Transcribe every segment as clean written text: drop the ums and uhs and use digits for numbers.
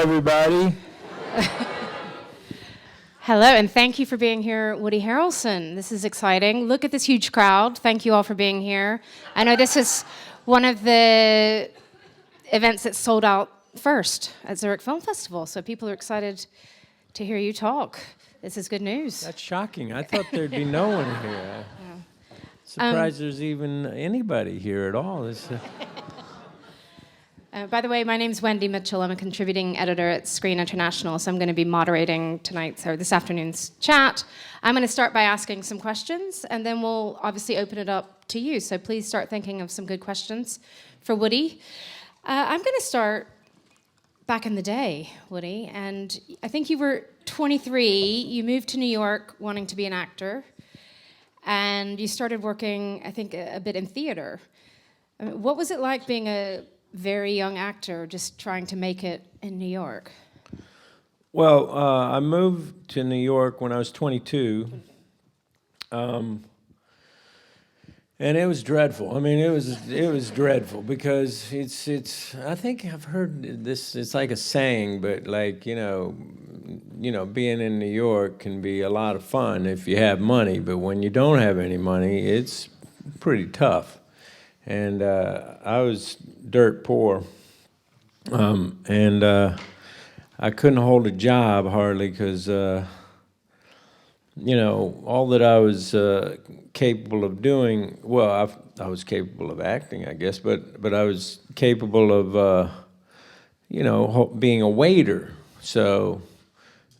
everybody. Hello, and thank you for being here, Woody Harrelson. This is exciting. Look at this huge crowd. Thank you all for being here. I know this is one of the events that sold out first at Zurich Film Festival, so people are excited to hear you talk. This is good news. That's shocking. I thought there'd be no one here. Surprised there's even anybody here at all. By the way, my name's Wendy Mitchell. I'm a contributing editor at Screen International, so I'm going to be moderating this afternoon's chat. I'm going to start by asking some questions, and then we'll obviously open it up to you. So please start thinking of some good questions for Woody. I'm going to start back in the day, Woody, and I think you were 23. You moved to New York wanting to be an actor, and you started working, I think, a bit in theater. I mean, what was it like being a very young actor just trying to make it in New York? Well, I moved to New York when I was 22, and it was dreadful. I mean, it was dreadful because it's. I think I've heard this. It's like a saying, but like you know, being in New York can be a lot of fun if you have money, but when you don't have any money, it's pretty tough. And I was dirt poor, and I couldn't hold a job hardly because, all that I was capable of doing, well, I was capable of acting, I guess, but I was capable of, being a waiter. So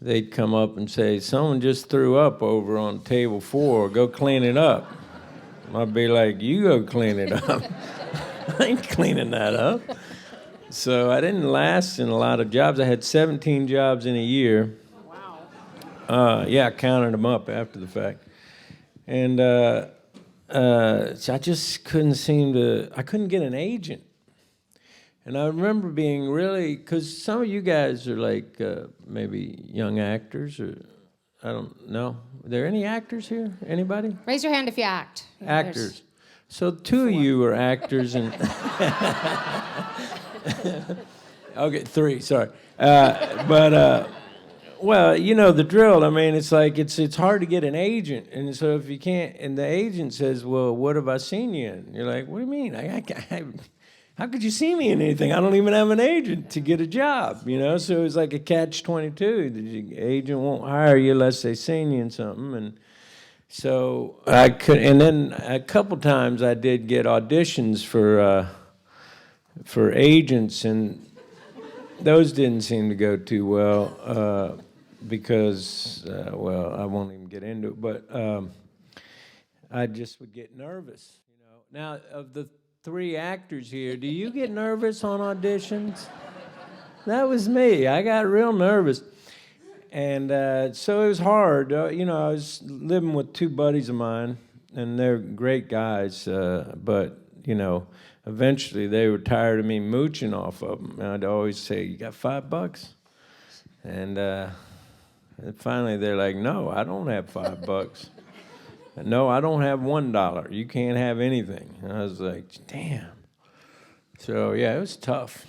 they'd come up and say, someone just threw up over on table 4, go clean it up. I'd be like, you go clean it up. I ain't cleaning that up. So I didn't last in a lot of jobs. I had 17 jobs in a year. Wow. I counted them up after the fact. And so I just I couldn't get an agent. And I remember being really, because some of you guys are like maybe young actors, or I don't know. Are there any actors here? Anybody? Raise your hand if you act. Actors. So 2 of you are actors and... Okay, 3, sorry. Well, you know the drill. I mean, it's like it's hard to get an agent. And so if you can't... And the agent says, well, what have I seen you in? You're like, what do you mean? How could you see me in anything? I don't even have an agent to get a job, So it's like a catch-22. The agent won't hire you unless they seen you in something. And so I could, and then a couple times I did get auditions for agents, and those didn't seem to go too well because, I won't even get into it, but I just would get nervous, Now, of the 3 actors here, do you get nervous on auditions? That was me. I got real nervous. And so it was hard. I was living with 2 buddies of mine, and they're great guys, but, eventually they were tired of me mooching off of them. And I'd always say, you got $5? And finally they're like, no, I don't have $5. No, I don't have $1. You can't have anything. And I was like, damn. So, yeah, it was tough.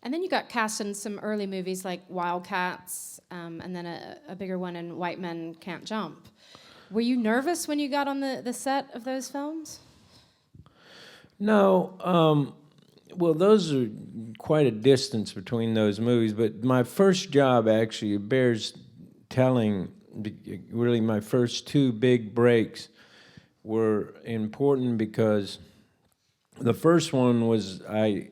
And then you got cast in some early movies like Wildcats, and then a bigger one in White Men Can't Jump. Were you nervous when you got on the set of those films? No. Well, those are quite a distance between those movies. But my first job, actually, it bears telling, really my first 2 big breaks were important because the first one was I'd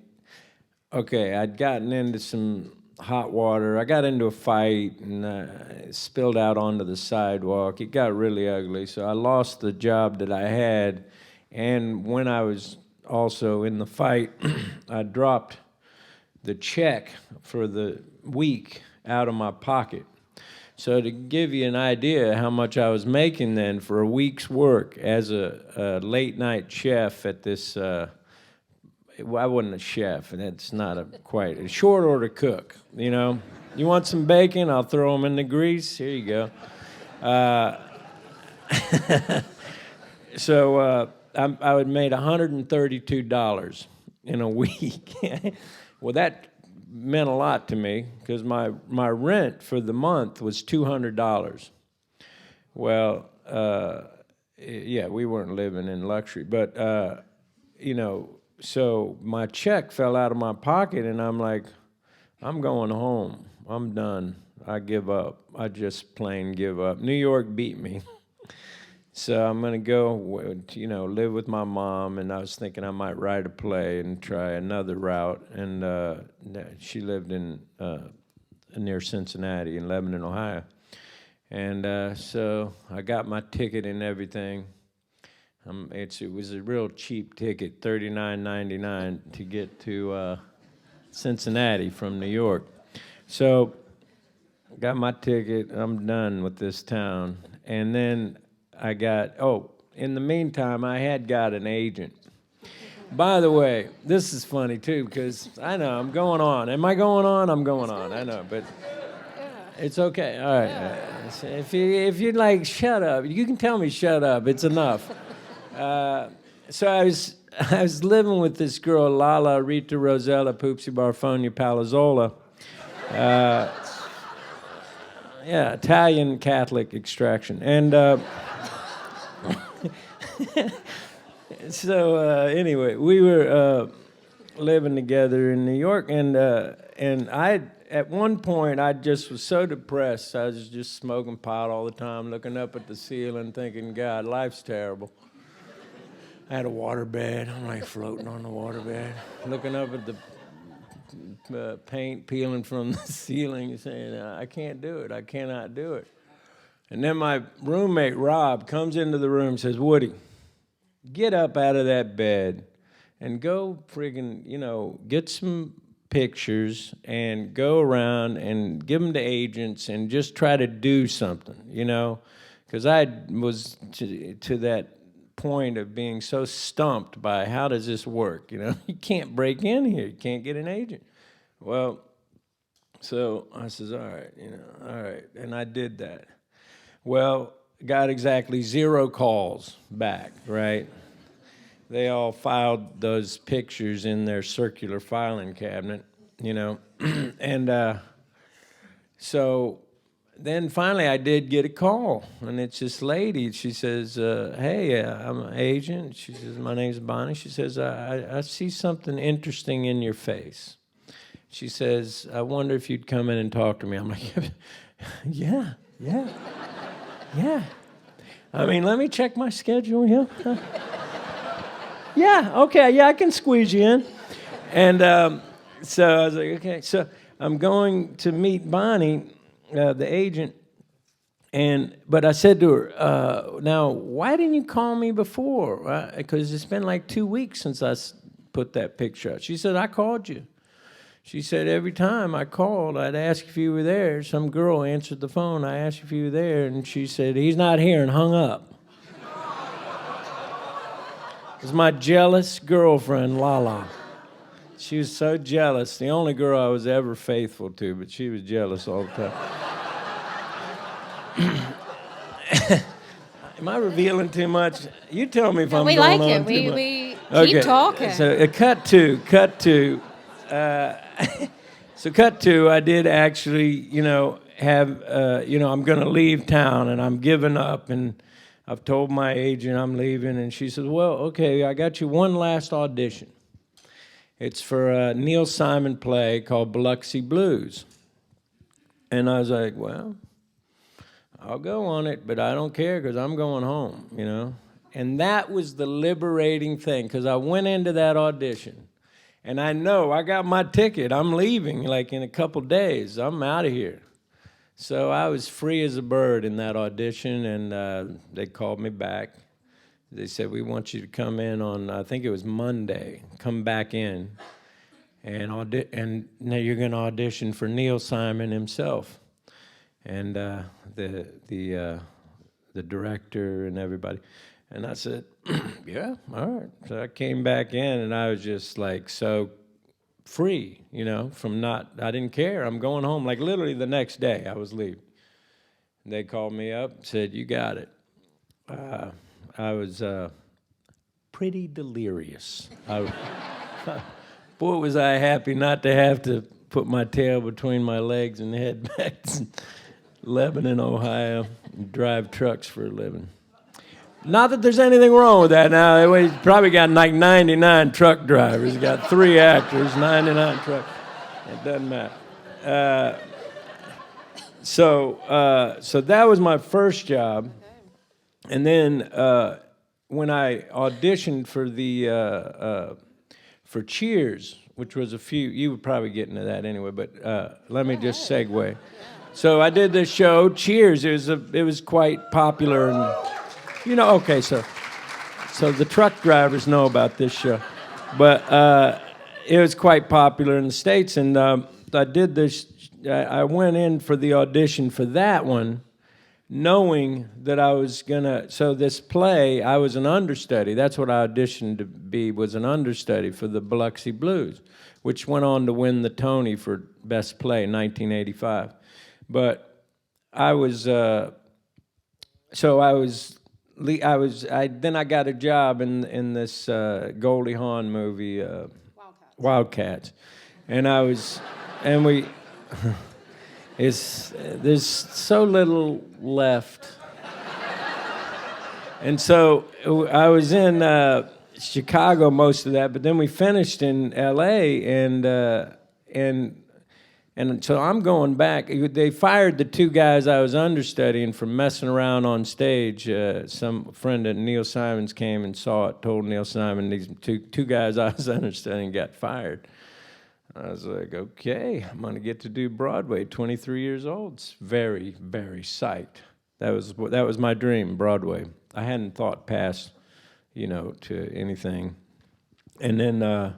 gotten into some hot water. I got into a fight and spilled out onto the sidewalk. It got really ugly, so I lost the job that I had. And when I was also in the fight, I dropped the check for the week out of my pocket. So to give you an idea how much I was making then for a week's work as a late-night chef at this... I wasn't a chef, and that's not quite a short order cook, You want some bacon? I'll throw them in the grease. Here you go. So I made $132 in a week. Well, that meant a lot to me because my rent for the month was $200. Well, yeah, we weren't living in luxury, but so my check fell out of my pocket, and I'm like, I'm going home. I'm done. I give up. I just plain give up. New York beat me. So I'm going to go, live with my mom, and I was thinking I might write a play and try another route. And she lived in near Cincinnati in Lebanon, Ohio. And so I got my ticket and everything. It was a real cheap ticket, $39.99 to get to Cincinnati from New York. So I got my ticket. I'm done with this town. And then in the meantime, I had got an agent. By the way, this is funny too, because I know I'm going on. Am I going on? I'm going on. I know, but it's okay. All right. If you'd like, shut up. You can tell me shut up. It's enough. So I was living with this girl, Lala Rita Rosella Poopsie Barfonia Palazzola. Yeah, Italian Catholic extraction. And so anyway, we were living together in New York, and at one point I just was so depressed. I was just smoking pot all the time, looking up at the ceiling, thinking, God, life's terrible. I had a waterbed. I'm like floating on the waterbed, looking up at the paint peeling from the ceiling, saying, I can't do it. I cannot do it. And then my roommate, Rob, comes into the room and says, Woody, get up out of that bed and go friggin', get some pictures and go around and give them to agents and just try to do something, because I was to that point of being so stumped by how does this work, you can't break in here, you can't get an agent. Well, so I says, all right, and I did that. Well, got exactly 0 calls back, right? They all filed those pictures in their circular filing cabinet, and so then finally I did get a call, and it's this lady. She says, hey, I'm an agent. She says, my name's Bonnie. She says, I see something interesting in your face. She says, I wonder if you'd come in and talk to me. I'm like, yeah. I mean, let me check my schedule, yeah. Yeah, okay, yeah, I can squeeze you in. And so I was like, okay. So I'm going to meet Bonnie, the agent, but I said to her, now, why didn't you call me before? Because it's been like 2 weeks since I put that picture out. She said, I called you. She said, every time I called, I'd ask if you were there. Some girl answered the phone. I asked if you were there, and she said, he's not here, and hung up. It was my jealous girlfriend, Lala. She was so jealous. The only girl I was ever faithful to, but she was jealous all the time. Am I revealing too much? You tell me if I'm we going like on it. too much. We Okay. keep talking. So cut to. So cut to, I did actually, have, I'm going to leave town, and I'm giving up, and I've told my agent I'm leaving, and she says, well, okay, I got you one last audition. It's for a Neil Simon play called Biloxi Blues. And I was like, well, I'll go on it, but I don't care because I'm going home, And that was the liberating thing, because I went into that audition, and I know I got my ticket. I'm leaving like in a couple days. I'm out of here. So I was free as a bird in that audition, and they called me back. They said, we want you to come in on, I think it was Monday, come back in, and now you're going to audition for Neil Simon himself, and the director and everybody. And I said, yeah, all right. So I came back in, and I was just like so free, from I didn't care. I'm going home. Like literally the next day I was leaving. And they called me up and said, you got it. I was pretty delirious. Boy, was I happy not to have to put my tail between my legs and head back to Lebanon, Ohio, and drive trucks for a living. Not that there's anything wrong with that now. He's probably got like 99 truck drivers. He's got 3 actors, 99 trucks. It doesn't matter. So that was my first job. And then when I auditioned for Cheers, which was you would probably get into that anyway, but let me just segue. So I did this show, Cheers. It was quite popular, and okay, so the truck drivers know about this show, but it was quite popular in the States, and I did this. I went in for the audition for that one, knowing that I was gonna. So this play, I was an understudy. That's what I auditioned to be. Was an understudy for the Biloxi Blues, which went on to win the Tony for Best Play in 1985. But I was. Then I got a job in this Goldie Hawn movie, Wildcats, and there's so little left, and so I was in Chicago most of that, but then we finished in L.A. And so I'm going back. They fired the 2 guys I was understudying for messing around on stage. Some friend at Neil Simon's came and saw it, told Neil Simon these two guys I was understudying got fired. I was like, okay, I'm going to get to do Broadway, 23 years old. It's very, very psyched. That was my dream, Broadway. I hadn't thought past, to anything. And then...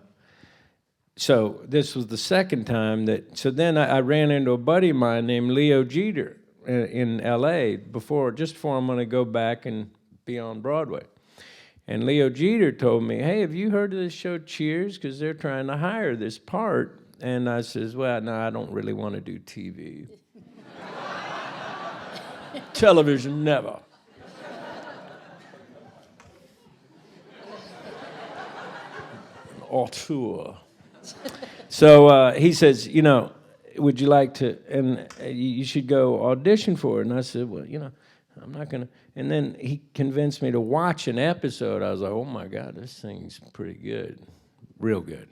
So this was the second time so then I ran into a buddy of mine named Leo Jeter in L.A. just before I'm going to go back and be on Broadway. And Leo Jeter told me, hey, have you heard of this show Cheers? Because they're trying to hire this part. And I says, well, no, I don't really want to do TV. Television, never. Auteur. So he says, would you like to, and you should go audition for it. And I said, well, I'm not going to. And then he convinced me to watch an episode. I was like, oh, my God, this thing's pretty good, real good.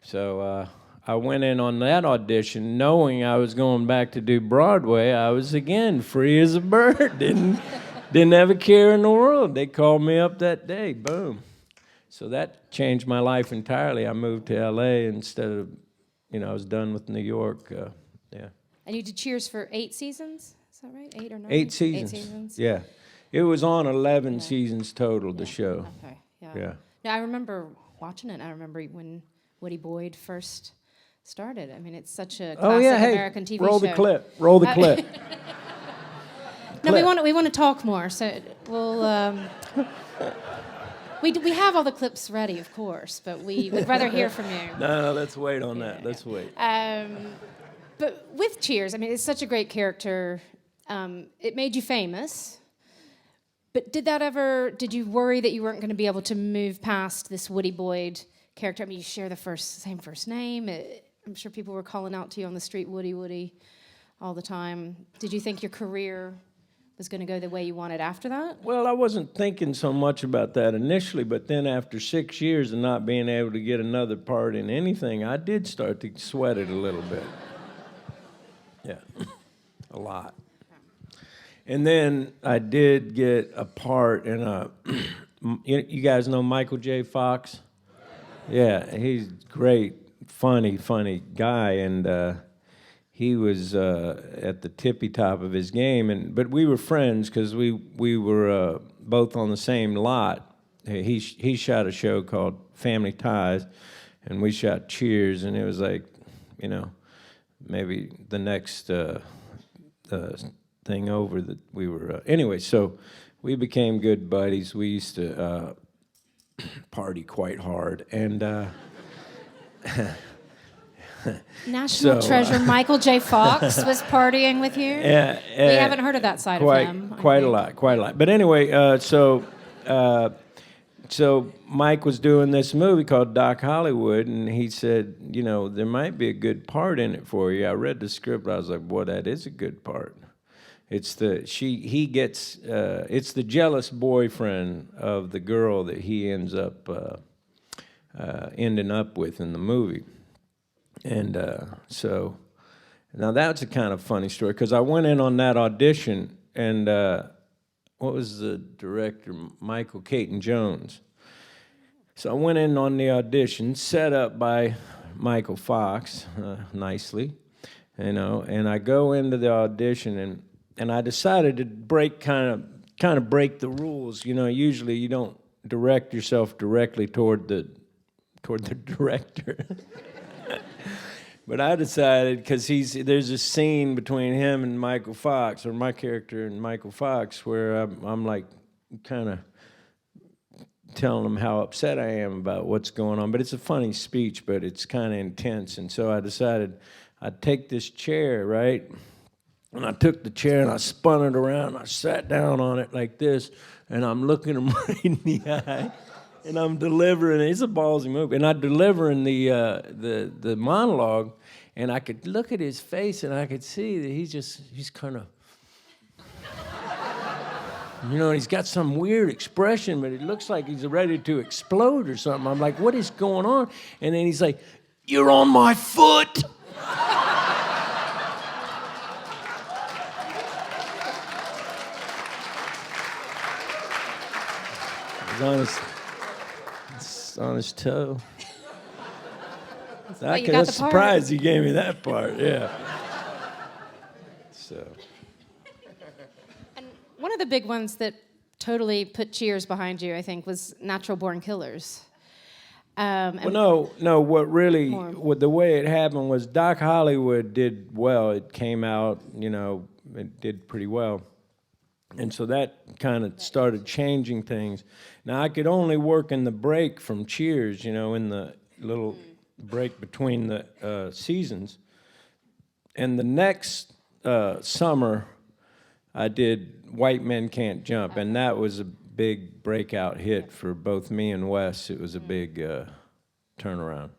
So I went in on that audition knowing I was going back to do Broadway. I was, again, free as a bird. Didn't have a care in the world. They called me up that day. Boom. So that changed my life entirely. I moved to L.A. instead of, I was done with New York. Yeah. And you did Cheers for 8 seasons? Is that right? 8 or 9? 8 seasons. 8 seasons. Yeah. It was on 11 seasons total, the show. Okay, yeah. Yeah. Now, I remember watching it. I remember when Woody Boyd first started. I mean, it's such a classic American TV roll show. The clip. Roll the clip. No, we want to talk more, so we'll... We have all the clips ready, of course, but we'd rather hear from you. No, let's wait on that. Let's wait. But with Cheers, I mean, it's such a great character. It made you famous. But did you worry that you weren't going to be able to move past this Woody Boyd character? I mean, you share the same first name. I'm sure people were calling out to you on the street, Woody, Woody, all the time. Did you think your career was going to go the way you wanted after that? Well, I wasn't thinking so much about that initially, but then after 6 years of not being able to get another part in anything, I did start to sweat it a little bit. Yeah, a lot. And then I did get a part in you guys know Michael J. Fox? Yeah, he's great, funny guy, and he was at the tippy top of his game, but we were friends because we were both on the same lot. He shot a show called Family Ties, and we shot Cheers, and it was like, maybe the next thing over that we were. Anyway, so we became good buddies. We used to party quite hard, and. National treasure Michael J. Fox was partying with you? We haven't heard of that side of him. Quite a lot. But anyway, so so Mike was doing this movie called Doc Hollywood, and he said, you know, there might be a good part in it for you. I read the script. I was like, boy, that is a good part. It's the it's the jealous boyfriend of the girl that he ends up ending up with in the movie. And so now that's a kind of funny story, because I went in on that audition, and what was the director? Michael Caton Jones. So I went in on the audition, set up by Michael Fox, nicely, you know, and I go into the audition, and I decided to kind of break the rules. You know, usually you don't direct yourself directly toward the director. But I decided, because there's a scene between him and Michael Fox, or my character and Michael Fox, where I'm like kind of telling him how upset I am about what's going on. But it's a funny speech, but it's kind of intense. And so I decided I'd take this chair, right? And I took the chair and I spun it around and I sat down on it like this, and I'm looking him right in the eye, and I'm delivering. It's a ballsy movie, and I'm delivering the monologue, and I could look at his face and I could see that he's kind of, you know, he's got some weird expression, but it looks like he's ready to explode or something. I'm like, what is going on? And then he's like, "You're on my foot." On his toe. I was surprised he gave me that part. Yeah. So. And one of the big ones that totally put cheers behind you, I think, was Natural Born Killers. Well, no. What the way it happened was Doc Hollywood did well. It came out, you know, it did pretty well. And so that kind of started changing things. Now, I could only work in the break from Cheers, you know, in the little break between the seasons. And the next summer, I did White Men Can't Jump, and that was a big breakout hit for both me and Wes. It was a big turnaround.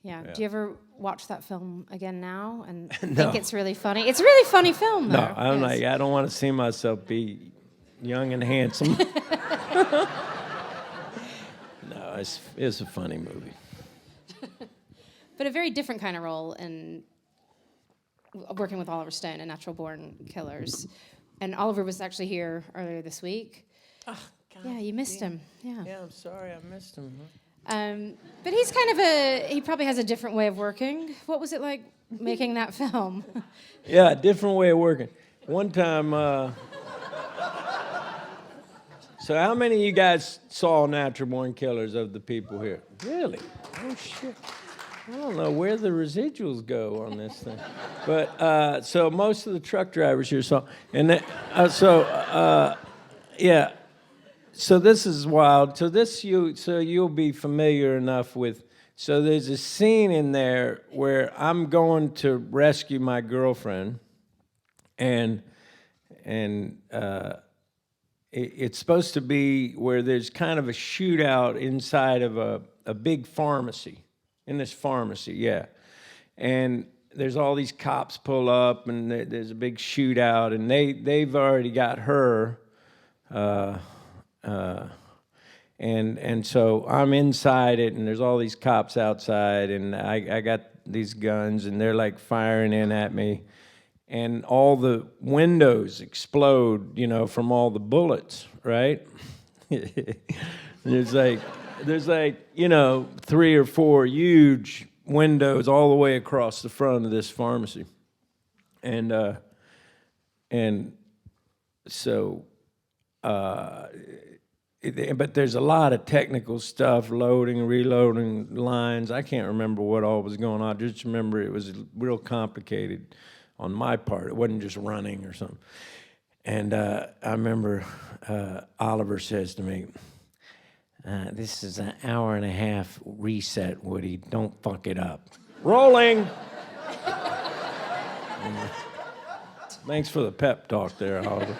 Yeah. Do you ever watch that film again now and No. think it's really funny? It's a really funny film, though. No, I'm like, I don't want to see myself be young and handsome. No, it's a funny movie. But a very different kind of role in working with Oliver Stone in Natural Born Killers. And Oliver was actually here earlier this week. Oh, God. Yeah, you missed him. Yeah. Yeah, I'm sorry I missed him. But he's he probably has a different way of working. What was it like making that film? Yeah, a different way of working. One time, so how many of you guys saw Natural Born Killers of the people here? Really? Oh, shit. I don't know where the residuals go on this thing. But, so most of the truck drivers here saw, and then, yeah. So this is wild. So you'll be familiar enough with. So there's a scene in there where I'm going to rescue my girlfriend, and it's supposed to be where there's kind of a shootout inside of a big pharmacy. In this pharmacy, yeah, and there's all these cops pull up, and there's a big shootout, and they've already got her. And so I'm inside it, and there's all these cops outside, and I got these guns, and they're like firing in at me, and all the windows explode, you know, from all the bullets, right? There's like, you know, 3 or 4 huge windows all the way across the front of this pharmacy, and so. But there's a lot of technical stuff, loading, reloading lines. I can't remember what all was going on. I just remember it was real complicated on my part. It wasn't just running or something. And I remember Oliver says to me, "This is an hour and a half reset, Woody. Don't fuck it up." Rolling. Thanks for the pep talk there, Oliver.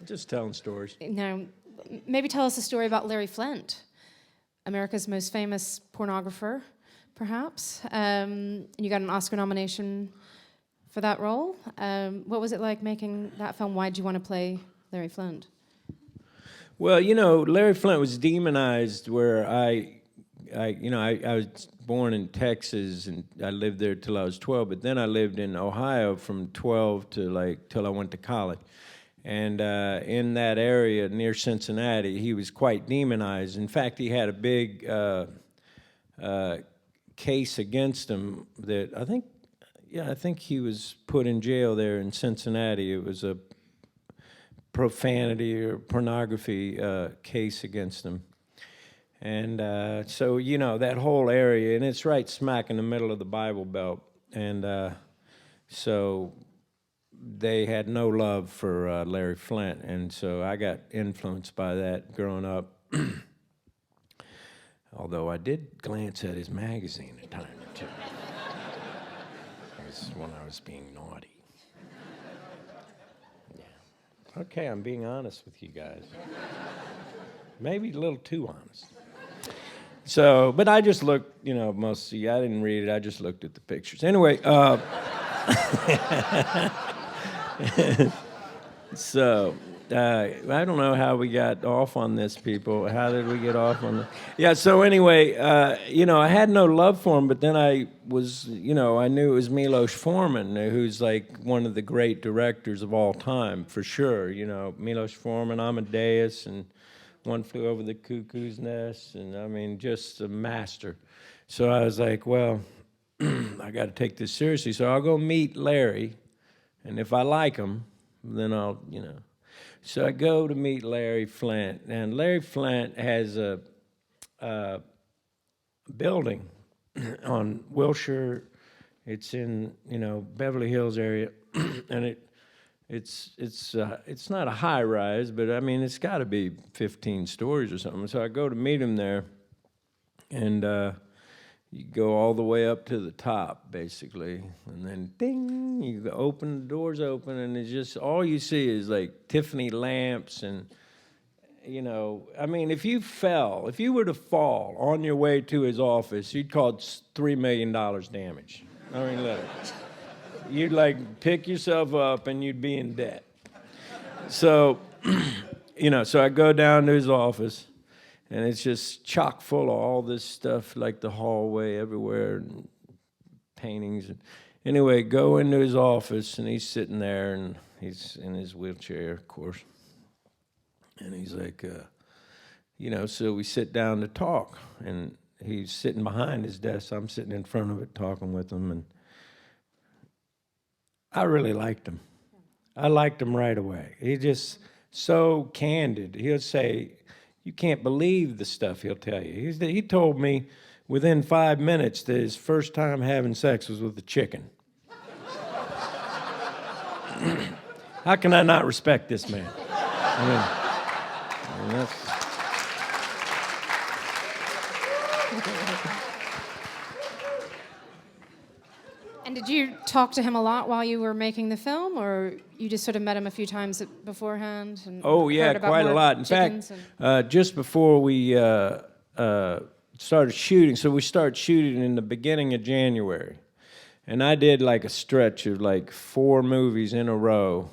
Just telling stories. Now, maybe tell us a story about Larry Flynt, America's most famous pornographer, perhaps. You got an Oscar nomination for that role. What was it like making that film? Why did you want to play Larry Flynt? Well, Larry Flynt was demonized where I was born in Texas and I lived there till I was 12, but then I lived in Ohio from 12 to till I went to college. And in that area near Cincinnati, he was quite demonized. In fact, he had a big case against him that I think he was put in jail there in Cincinnati. It was a profanity or pornography case against him. And so, that whole area, and it's right smack in the middle of the Bible Belt. And so they had no love for Larry Flynt. And so I got influenced by that growing up. Although I did glance at his magazine a time or two. It was when I was being naughty. Yeah. Okay, I'm being honest with you guys. Maybe a little too honest. So, but I just looked, mostly, I didn't read it, I just looked at the pictures. Anyway, so, I don't know how we got off on this, people. How did we get off on this? Yeah, so anyway, I had no love for him, but then I was, I knew it was Milos Forman, who's like one of the great directors of all time, for sure. Milos Forman, Amadeus, and One Flew Over the Cuckoo's Nest, and just a master. So I was like, well, I got to take this seriously. So I'll go meet Larry, and if I like him, then I'll, So I go to meet Larry Flynt, and Larry Flynt has a building on Wilshire. It's in, Beverly Hills area, and it's not a high rise, but it's got to be 15 stories or something. So I go to meet him there, and you go all the way up to the top, basically, and then ding, you open, the doors open, and it's just, all you see is like Tiffany lamps and, if you were to fall on your way to his office, you'd cause $3 million damage. Literally. You'd pick yourself up and you'd be in debt. So, so I go down to his office, and it's just chock full of all this stuff, like the hallway everywhere, and paintings. Anyway, go into his office, and he's sitting there, and he's in his wheelchair, of course. And he's like, so we sit down to talk, and he's sitting behind his desk. I'm sitting in front of it talking with him, and I really liked him. I liked him right away. He just so candid. He'll say, you can't believe the stuff he'll tell you. He told me within 5 minutes that his first time having sex was with a chicken. How can I not respect this man? That's... And did you talk to him a lot while you were making the film, or you just sort of met him a few times beforehand? And oh, yeah, quite a lot. In fact, just before we started shooting, so we started shooting in the beginning of January, and I did like a stretch of 4 movies in a row,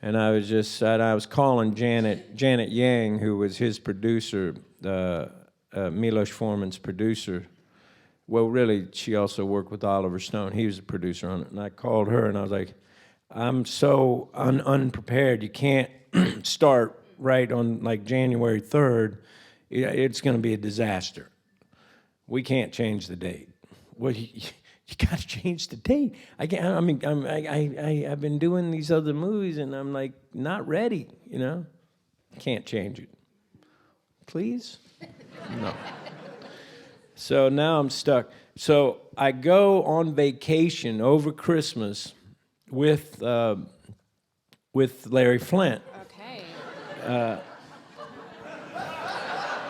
and I was calling Janet Yang, who was his producer, Milos Forman's producer. Well, really, she also worked with Oliver Stone. He was a producer on it. And I called her, and I was like, I'm so unprepared. You can't start right on, January 3rd. It's going to be a disaster. We can't change the date. Well, you got to change the date. I've been doing these other movies, and I'm, not ready, Can't change it. Please? No. So now I'm stuck. So I go on vacation over Christmas with Larry Flynt. Okay.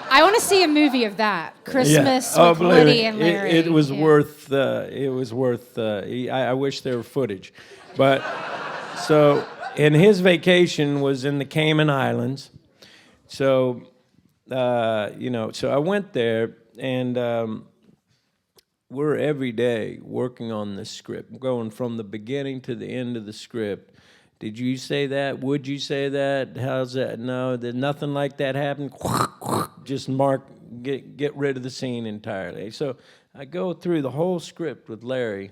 I want to see a movie of that. Christmas with believe Woody me, and Larry. It was Yeah. worth. It was worth. I wish there were footage, but so. And his vacation was in the Cayman Islands, so so I went there, and we're every day working on this script, going from the beginning to the end of the script. Did you say that? Would you say that? How's that? No, there's nothing like that happened. Just get rid of the scene entirely. So I go through the whole script with Larry,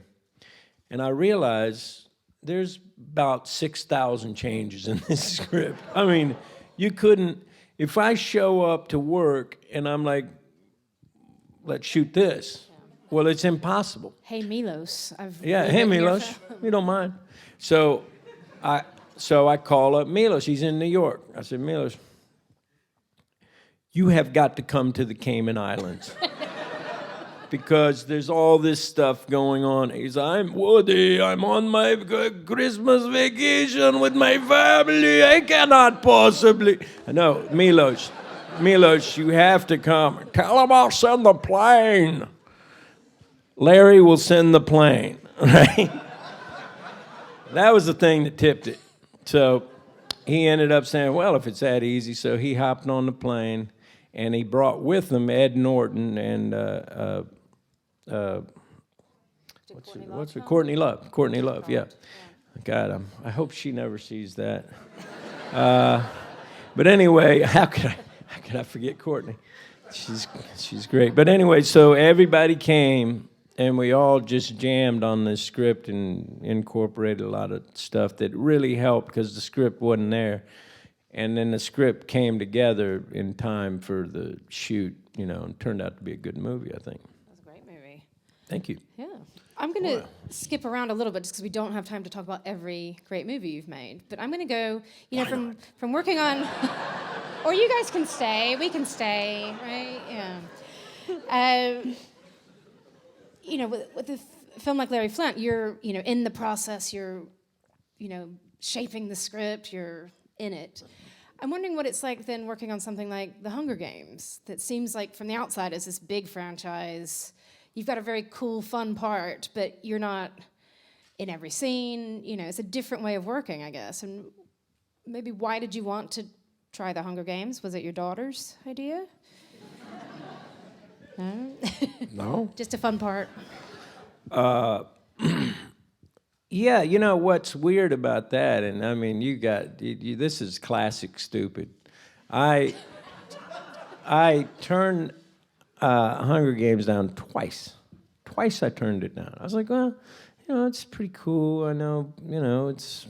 and I realize there's about 6,000 changes in this script. I mean, you couldn't, if I show up to work and I'm like, let's shoot this, well, it's impossible. Hey Milos, Hey Milos, you don't mind. So I call up Milos. He's in New York. I said, Milos, you have got to come to the Cayman Islands because there's all this stuff going on. He's, I'm Woody. I'm on my Christmas vacation with my family. I cannot possibly. No, Milos, you have to come. Tell him I'll send the plane. Larry will send the plane, right? That was the thing that tipped it. So he ended up saying, well, if it's that easy. So he hopped on the plane, and he brought with him Ed Norton and Courtney Love. Courtney Love, yeah. God, I hope she never sees that. But anyway, how could I forget Courtney? She's great. But anyway, so everybody came, and we all just jammed on this script and incorporated a lot of stuff that really helped because the script wasn't there. And then the script came together in time for the shoot, and turned out to be a good movie, I think. That was a great movie. Thank you. Yeah. I'm going to skip around a little bit just because we don't have time to talk about every great movie you've made. But I'm going to go, from working on, or you guys can stay. We can stay, right? Yeah. With a film like Larry Flynt, you're, in the process, you're, shaping the script, you're in it. I'm wondering what it's like then working on something like The Hunger Games that seems like from the outside is this big franchise. You've got a very cool, fun part, but you're not in every scene. It's a different way of working, I guess. And maybe why did you want to try The Hunger Games? Was it your daughter's idea? No? No. Just a fun part. Yeah, what's weird about that, and I mean, this is classic stupid. I turned Hunger Games down twice. Twice I turned it down. I was like, well, it's pretty cool. I know, it's.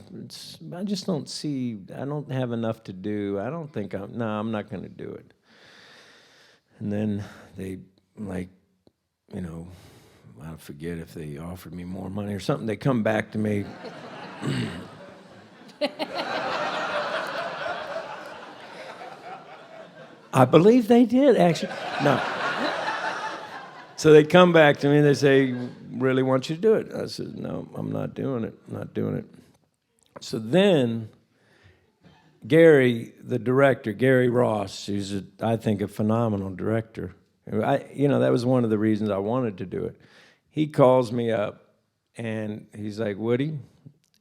I just don't see. I don't have enough to do. I don't think I'm not going to do it. And then they I forget if they offered me more money or something. They come back to me. I believe they did, actually. No. So they come back to me and they say, really want you to do it. I said, no, I'm not doing it. I'm not doing it. So then Gary, the director, Gary Ross, who's, I think, a phenomenal director. That was one of the reasons I wanted to do it. He calls me up, and he's like, Woody,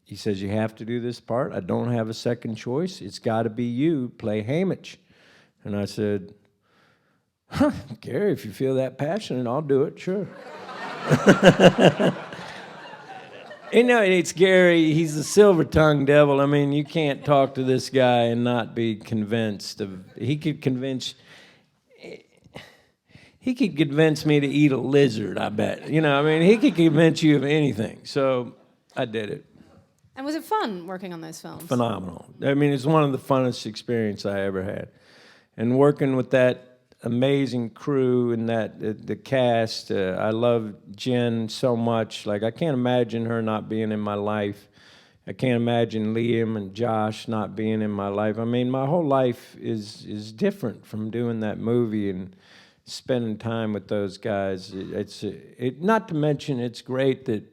he says, you have to do this part. I don't have a second choice. It's got to be you, play Haymitch. And I said, Gary, if you feel that passionate, I'll do it, sure. It's Gary. He's the silver-tongued devil. I mean, you can't talk to this guy and not be convinced. He could convince me to eat a lizard, I bet. He could convince you of anything. So I did it. And was it fun working on those films? Phenomenal. It's one of the funnest experiences I ever had. And working with that amazing crew and the cast, I love Jen so much. Like, I can't imagine her not being in my life. I can't imagine Liam and Josh not being in my life. My whole life is different from doing that movie and spending time with those guys. Not to mention, it's great that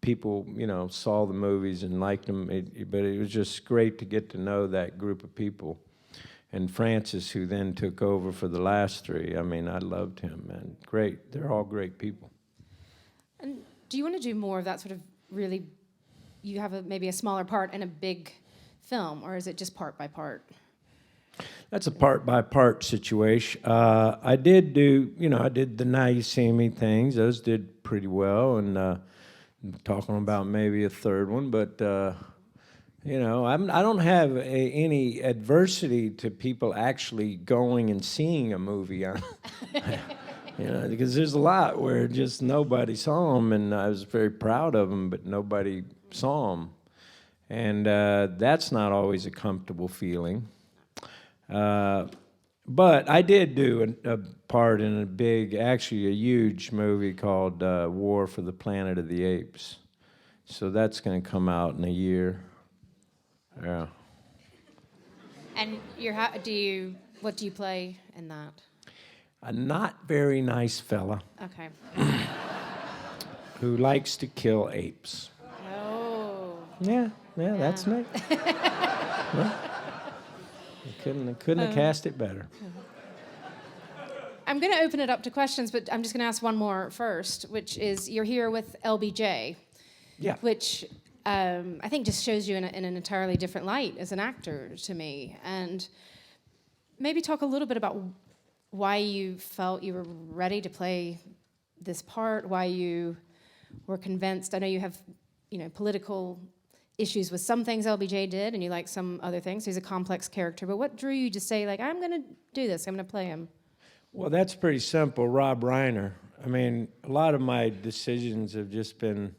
people, saw the movies and liked them, but it was just great to get to know that group of people. and Francis, who then took over for the last three. I mean, I loved him, man. Great. They're all great people. And do you want to do more of that sort of really, you have maybe a smaller part in a big film, or is it just part by part? That's a part-by-part situation. I did do, I did the Now You See Me things. Those did pretty well, and talking about maybe a third one, but I don't have any adversity to people actually going and seeing a movie on, because there's a lot where just nobody saw them, and I was very proud of them, but nobody saw them, and that's not always a comfortable feeling. But I did do a part in actually a huge movie called War for the Planet of the Apes. So that's going to come out in a year. Yeah. And what do you play in that? A not very nice fella Okay. who likes to kill apes. Oh. Yeah, that's me. Well, I couldn't have cast it better. I'm going to open it up to questions, but I'm just going to ask one more first, which is you're here with LBJ. Yeah. Which I think just shows you in an entirely different light as an actor to me. And maybe talk a little bit about why you felt you were ready to play this part, why you were convinced. I know you have, political issues with some things LBJ did, and you like some other things. He's a complex character. But what drew you to say, I'm going to do this, I'm going to play him? Well, that's pretty simple. Rob Reiner. I mean, a lot of my decisions have just been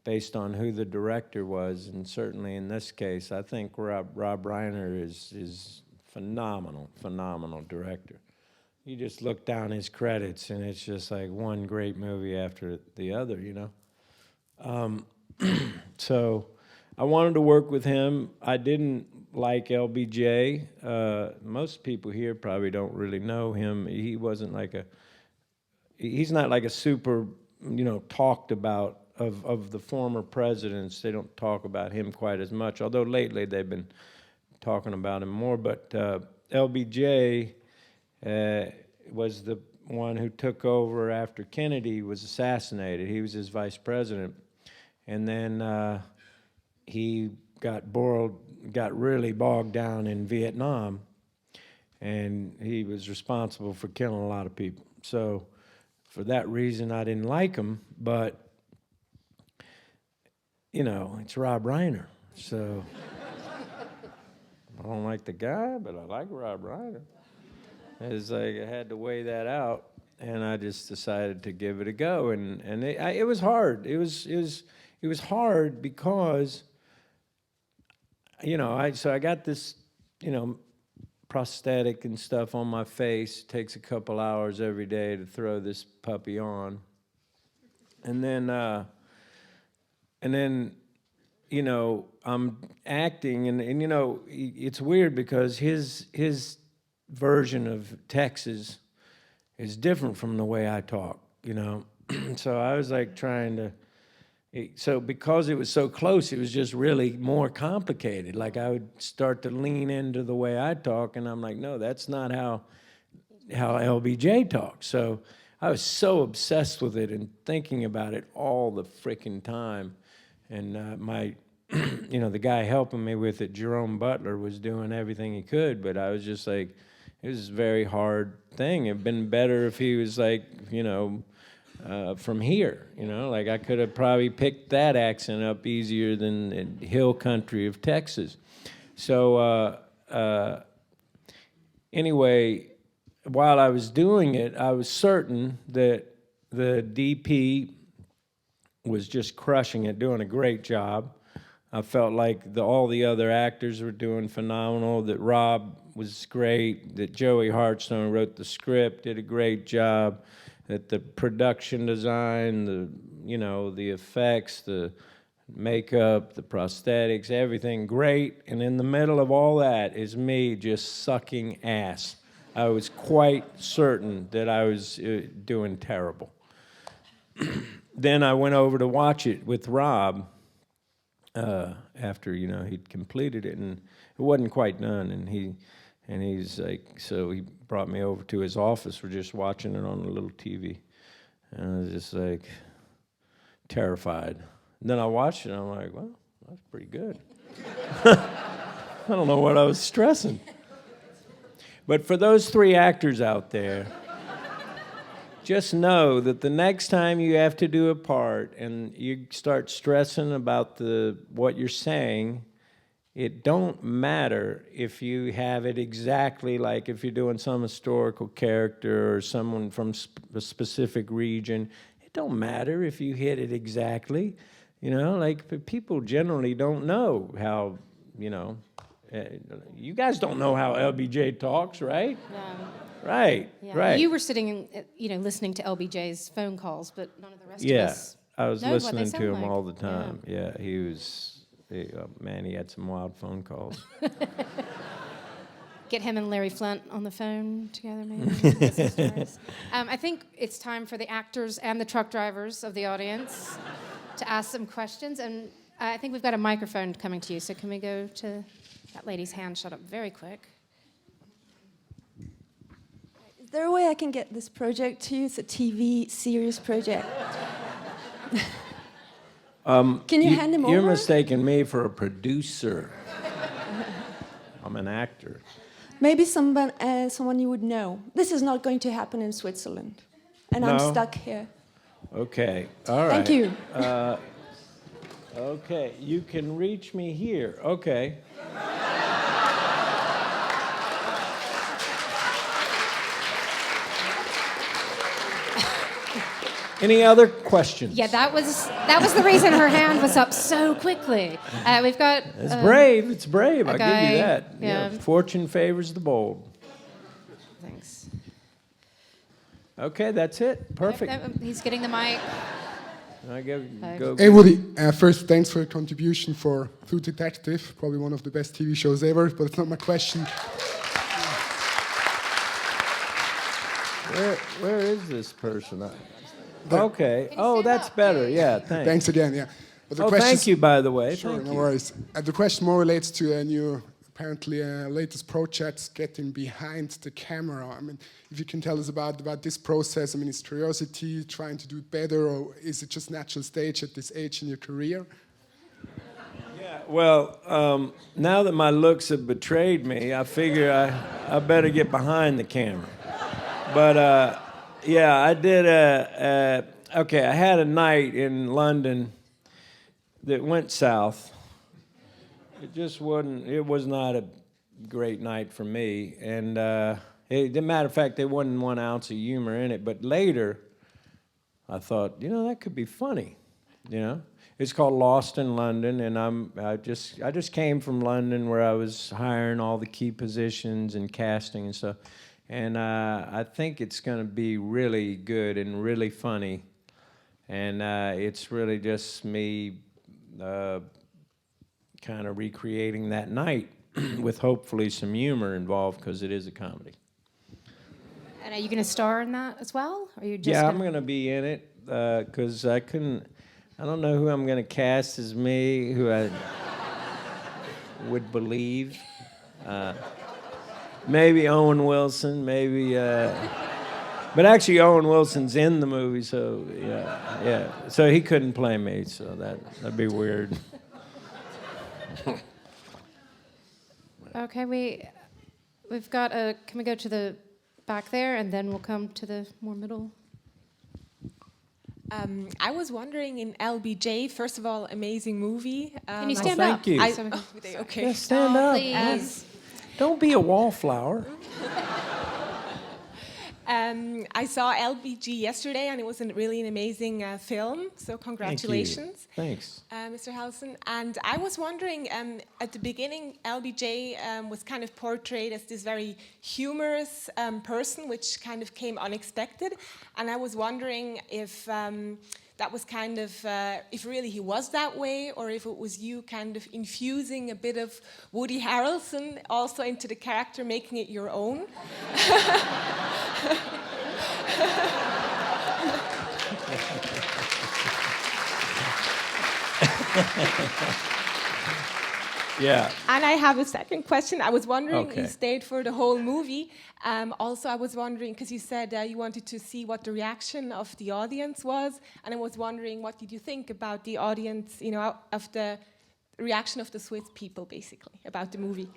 based on who the director was, and certainly in this case, I think Rob Reiner is phenomenal director. You just look down his credits, and it's just like one great movie after the other, So I wanted to work with him. I didn't like LBJ. Most people here probably don't really know him. He's not like a super, talked about of the former presidents. They don't talk about him quite as much, although lately they've been talking about him more. But LBJ was the one who took over after Kennedy was assassinated. He was his vice president. And then he got really bogged down in Vietnam, and he was responsible for killing a lot of people. So for that reason, I didn't like him, but, it's Rob Reiner. So I don't like the guy, but I like Rob Reiner. It's like I had to weigh that out, and I just decided to give it a go. And it was hard. It was hard because, I got this, prosthetic and stuff on my face. It takes a couple hours every day to throw this puppy on. And then, I'm acting, and it's weird because his version of Texas is different from the way I talk, So I was like trying to. So because it was so close, it was just really more complicated. Like I would start to lean into the way I talk, and I'm like, no, that's not how LBJ talks. So I was so obsessed with it and thinking about it all the freaking time. And my, the guy helping me with it, Jerome Butler, was doing everything he could, but I was just like, it was a very hard thing. It'd been better if he was like, from here, like I could have probably picked that accent up easier than the hill country of Texas. So anyway, while I was doing it, I was certain that the DP was just crushing it, doing a great job. I felt like all the other actors were doing phenomenal, that Rob was great, that Joey Hartstone wrote the script, did a great job, that the production design, the effects, the makeup, the prosthetics, everything great. And in the middle of all that is me just sucking ass. I was quite certain that I was doing terrible. Then I went over to watch it with Rob after, he'd completed it, and it wasn't quite done. And he And he's like, so he brought me over to his office. We're just watching it on a little TV. And I was just like terrified. And then I watched it and I'm like, well, that's pretty good. I don't know what I was stressing. But for those 3 actors out there, just know that the next time you have to do a part and you start stressing about what you're saying, it don't matter if you have it exactly like if you're doing some historical character or someone from a specific region. It don't matter if you hit it exactly. You know, like people generally don't know how, you know, you guys don't know how LBJ talks, right? Yeah. Right, Yeah. right. You were sitting, listening to LBJ's phone calls, but none of the rest of us. I was know what they listening to sound him like. all the time. Yeah, he was, man, he had some wild phone calls. Get him and Larry Flynt on the phone together, maybe. Listen stories. I think it's time for the actors and the truck drivers of the audience to ask some questions. And I think we've got a microphone coming to you. So can we go to that lady's hand shut up very quick? Is there a way I can get this project to you? It's a TV series project. Can you hand him over? You're mistaking me for a producer. I'm an actor. Maybe someone you would know. This is not going to happen in Switzerland. And I'm No? stuck here. Okay, all right. Thank you. Okay, you can reach me here. Okay. Any other questions? Yeah, that was the reason her hand was up so quickly. We've got. It's brave. It's brave. I'll give guy, you that. yeah. Fortune favors the bold. Thanks. Okay, that's it. Perfect. He's getting the mic. I go. Hey Woody, first thanks for your contribution for Food Detective, probably one of the best TV shows ever, but it's not my question. Where is this person? Okay. Oh, that's better. Yeah, thanks. Thanks again, yeah. But the Thank you, by the way. Sure, Thank no you. worries. The question more relates to a new, apparently latest project, getting behind the camera. I mean, if you can tell us about this process. I mean, is curiosity, trying to do it better, or is it just natural stage at this age in your career? Yeah, well, now that my looks have betrayed me, I figure I better get behind the camera. But yeah, I did okay, I had a night in London that went south. It was not a great night for me. And as a matter of fact, there wasn't 1 ounce of humor in it. But later, I thought, that could be funny, It's called Lost in London, and I just came from London where I was hiring all the key positions and casting and stuff. And I think it's going to be really good and really funny. And it's really just me kind of recreating that night with hopefully some humor involved because it is a comedy. And are you going to star in that as well? Or are you just Yeah, I'm going to be in it because I don't know who I'm going to cast as me, who I would believe. Maybe Owen Wilson, maybe. But actually, Owen Wilson's in the movie, so yeah. So he couldn't play me, so that'd be weird. Okay, we've got can we go to the back there, and then we'll come to the more middle? I was wondering in LBJ, first of all, amazing movie. Can you stand thank up? you. Okay. Yeah, stand up. Please. Don't be a wallflower. I saw LBG yesterday, and it was really an amazing film. So congratulations. Thanks. Mr. Harrelson. And I was wondering, at the beginning, LBJ was kind of portrayed as this very humorous person, which kind of came unexpected. And I was wondering if that was kind of, if really he was that way, or if it was you kind of infusing a bit of Woody Harrelson also into the character, making it your own. Yeah. And I have a second question. I was wondering, Okay. you stayed for the whole movie. Also, I was wondering, because you said you wanted to see what the reaction of the audience was, and I was wondering, what did you think about the audience, you know, of the reaction of the Swiss people, basically, about the movie?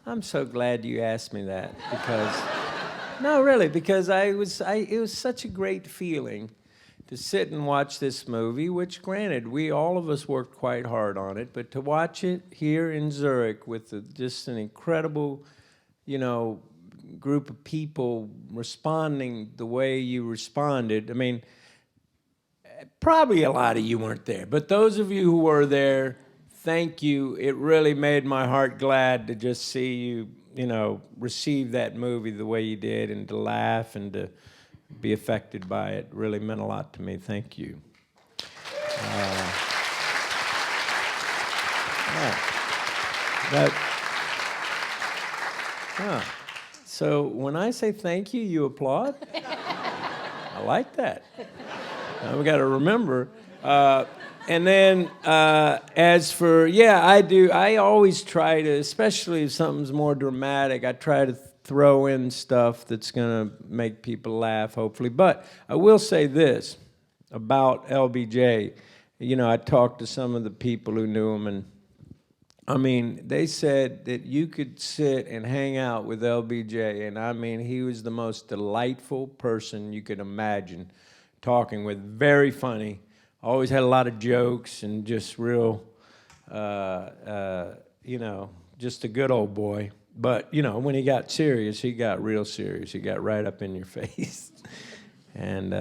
I'm so glad you asked me that because, no, really, because it was such a great feeling to sit and watch this movie, which granted, all of us worked quite hard on it, but to watch it here in Zurich with just an incredible, you know, group of people responding the way you responded. I mean, probably a lot of you weren't there, but those of you who were there, thank you. It really made my heart glad to just see you, you know, receive that movie the way you did and to laugh and to be affected by it. Really meant a lot to me. Thank you. So when I say thank you, you applaud? I like that. Now we got to remember. And then as for, I always try to, especially if something's more dramatic, I try to throw in stuff that's going to make people laugh, hopefully. But I will say this about LBJ. You know, I talked to some of the people who knew him, and I mean, they said that you could sit and hang out with LBJ, and I mean, he was the most delightful person you could imagine talking with. Very funny. Always had a lot of jokes and just real, you know, just a good old boy. But, you know, when he got serious, he got real serious. He got right up in your face. And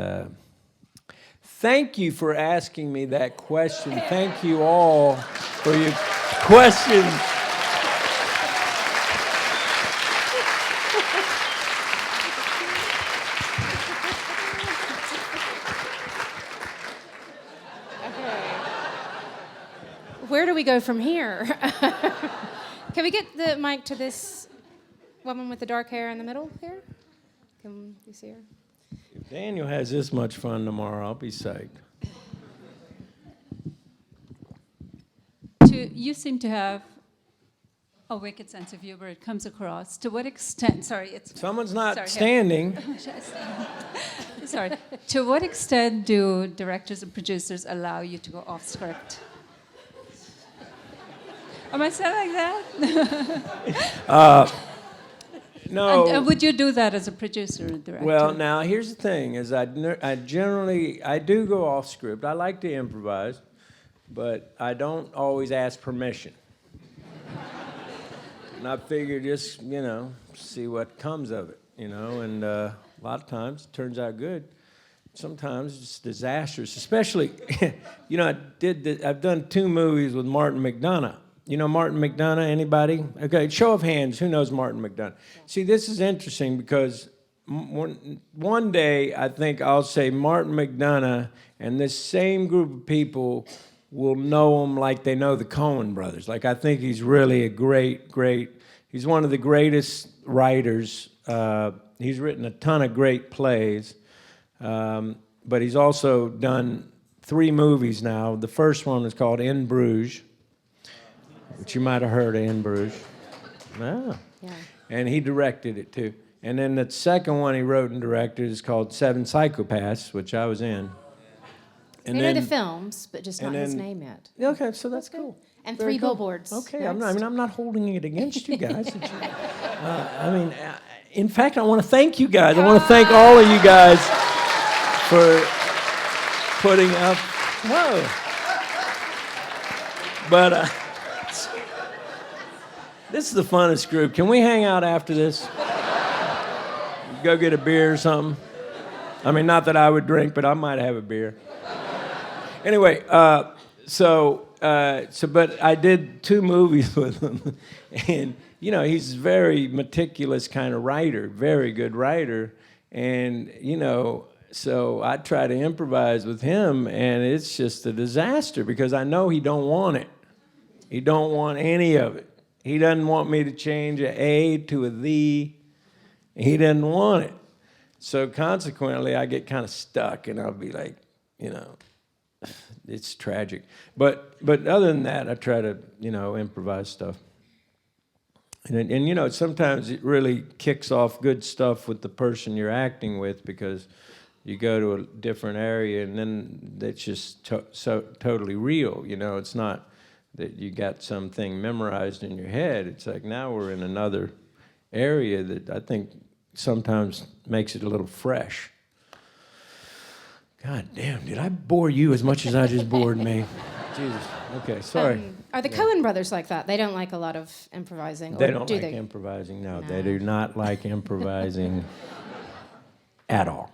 thank you for asking me that question. Thank you all for your questions. Where do we go from here? Can we get the mic to this woman with the dark hair in the middle here? Can you see her? If Daniel has this much fun tomorrow, I'll be psyched. You seem to have a wicked sense of humor. It comes across. To what extent? Sorry, it's Someone's not sorry, standing. Sorry. To what extent do directors and producers allow you to go off script? Am I saying that? No. And would you do that as a producer or director? Well, now here's the thing: is I do go off script. I like to improvise, but I don't always ask permission. And I figure just see what comes of it, And a lot of times it turns out good. Sometimes it's disastrous. Especially, I've done 2 movies with Martin McDonagh. You know Martin McDonagh, anybody? Okay, show of hands, who knows Martin McDonagh? See, this is interesting because one day I think I'll say Martin McDonagh and this same group of people will know him like they know the Coen brothers. Like, I think he's really a great, he's one of the greatest writers. He's written a ton of great plays, but he's also done 3 movies now. The first one is called In Bruges, which you might have heard of In Bruges. Yeah. And he directed it too. And then the second one he wrote and directed is called Seven Psychopaths, which I was in. And I know the films, but just not his name yet. Okay, so that's cool. And Very 3 cool. billboards. Okay, I'm not holding it against you guys. In fact, I want to thank you guys. I want to thank all of you guys for putting up. Whoa. But this is the funnest group. Can we hang out after this? Go get a beer or something? I mean, not that I would drink, but I might have a beer. Anyway, but I did 2 movies with him, and he's a very meticulous kind of writer, very good writer, and so I try to improvise with him, and it's just a disaster because I know he don't want it. He don't want any of it. He doesn't want me to change an A to a thee. He doesn't want it. So consequently, I get kind of stuck, and I'll be like, it's tragic. But other than that, I try to improvise stuff. And sometimes it really kicks off good stuff with the person you're acting with, because you go to a different area and then it's just so totally real. It's not that you got something memorized in your head. It's like now we're in another area that I think sometimes makes it a little fresh. God damn, did I bore you as much as I just bored me? Jesus. Okay, sorry. Are the Coen brothers like that? They don't like a lot of improvising? They don't like improvising. No, they do not like improvising at all.